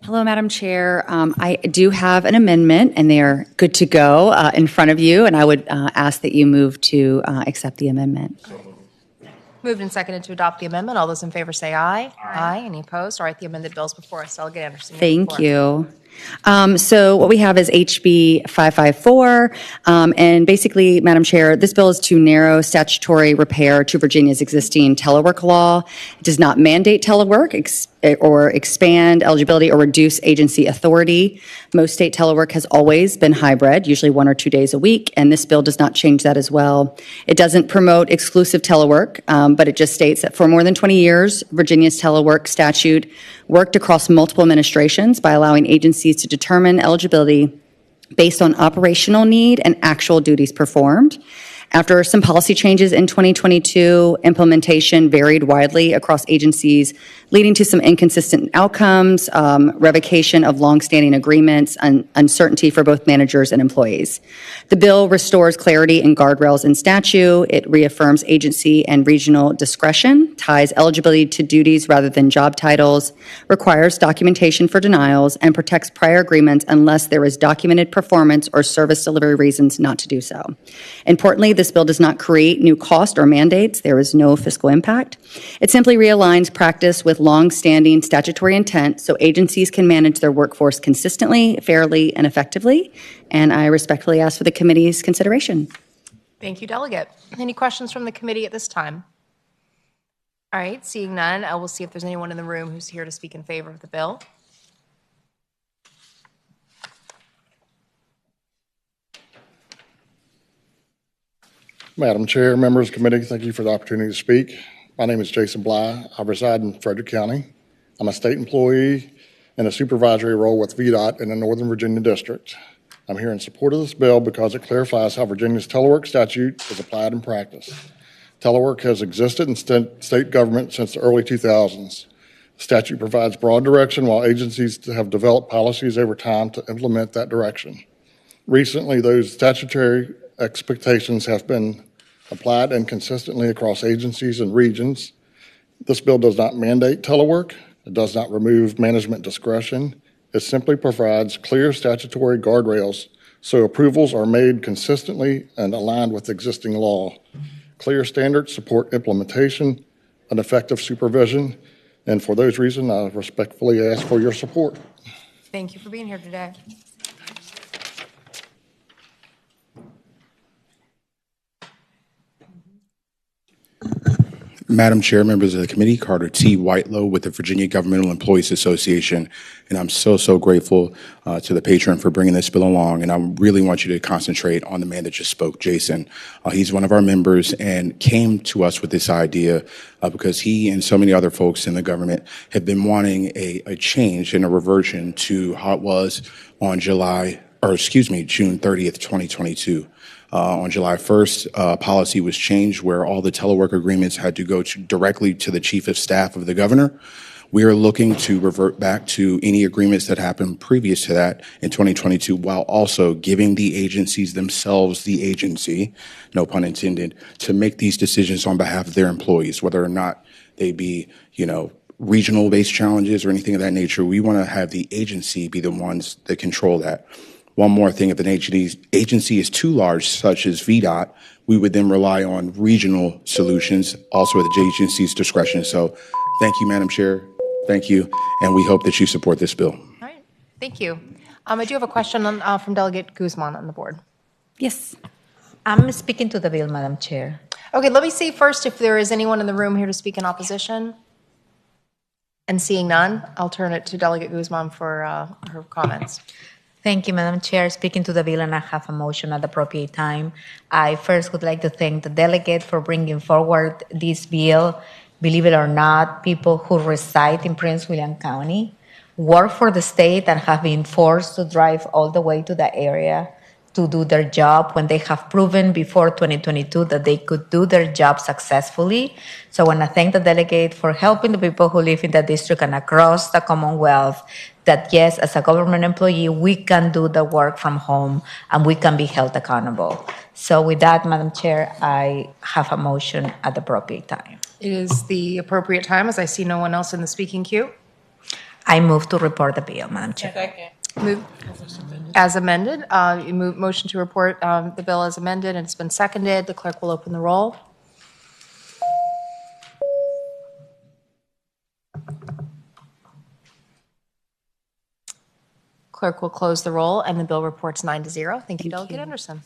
Hello, Madam Chair. I do have an amendment, and they are good to go in front of you, and I would ask that you move to accept the amendment. Moved and seconded to adopt the amendment. All those in favor say aye. Aye. Any opposed? All right, the amended bill is before us. Delegate Anderson. Thank you. So what we have is HB554, and basically, Madam Chair, this bill is to narrow statutory repair to Virginia's existing telework law. It does not mandate telework or expand eligibility or reduce agency authority. Most state telework has always been hybrid, usually 1 or 2 days a week, and this bill does not change that as well. It doesn't promote exclusive telework, but it just states that for more than 20 years, Virginia's telework statute worked across multiple administrations by allowing agencies to determine eligibility based on operational need and actual duties performed. After some policy changes in 2022, implementation varied widely across agencies, leading to some inconsistent outcomes, revocation of longstanding agreements, and uncertainty for both managers and employees. The bill restores clarity and guardrails in statute. It reaffirms agency and regional discretion, ties eligibility to duties rather than job titles, requires documentation for denials, and protects prior agreements unless there is documented performance or service delivery reasons not to do so. Importantly, this bill does not create new cost or mandates. There is no fiscal impact. It simply realigns practice with long-standing statutory intent so agencies can manage their workforce consistently, fairly, and effectively. And I respectfully ask for the committee's consideration. Thank you, Delegate. Any questions from the committee at this time? All right, seeing none, I will see if there's anyone in the room who's here to speak in favor of the bill. Madam Chair, members of the committee, thank you for the opportunity to speak. My name is Jason Bly. I reside in Frederick County. I'm a state employee in a supervisory role with VDOT in the Northern Virginia District. I'm here in support of this bill because it clarifies how Virginia's telework statute is applied in practice. Telework has existed in state government since the early 2000s. The statute provides broad direction while agencies have developed policies over time to implement that direction. Recently, those statutory expectations have been applied inconsistently across agencies and regions. This bill does not mandate telework. It does not remove management discretion. It simply provides clear statutory guardrails so approvals are made consistently and aligned with existing law. Clear standards support implementation and effective supervision, and for those reasons, I respectfully ask for your support. Thank you for being here today. Madam Chair, members of the committee, Carter T. Whitelow with the Virginia Governmental Employees Association, and I'm so grateful to the patron for bringing this bill along, and I really want you to concentrate on the man that just spoke, Jason. He's one of our members and came to us with this idea because he and so many other folks in the government have been wanting a change and a reversion to how it was on June 30th, 2022. On July 1st, policy was changed where all the telework agreements had to go directly to the chief of staff of the governor. We are looking to revert back to any agreements that happened previous to that in 2022, while also giving the agencies themselves the agency, no pun intended, to make these decisions on behalf of their employees, whether or not they be, regional-based challenges or anything of that nature. We want to have the agency be the ones that control that. One more thing, if an agency is too large, such as VDOT, we would then rely on regional solutions, also at the agency's discretion. So thank you, Madam Chair. Thank you. And we hope that you support this bill. All right. Thank you. I do have a question from Delegate Guzman on the board. Yes. I'm speaking to the bill, Madam Chair. Okay, let me see first if there is anyone in the room here to speak in opposition. And seeing none, I'll turn it to Delegate Guzman for her comments. Thank you, Madam Chair. Speaking to the bill, and I have a motion at the appropriate time. I first would like to thank the delegate for bringing forward this bill. Believe it or not, people who reside in Prince William County work for the state and have been forced to drive all the way to the area to do their job when they have proven before 2022 that they could do their job successfully. So I want to thank the delegate for helping the people who live in the district and across the Commonwealth that, yes, as a government employee, we can do the work from home and we can be held accountable. So with that, Madam Chair, I have a motion at the appropriate time. It is the appropriate time, as I see no one else in the speaking queue. I move to report the bill, Madam Chair. Move as amended. You move motion to report the bill as amended, and it's been seconded. The clerk will open the roll. Clerk will close the roll, and the bill reports 9-0. Thank you, Delegate Anderson.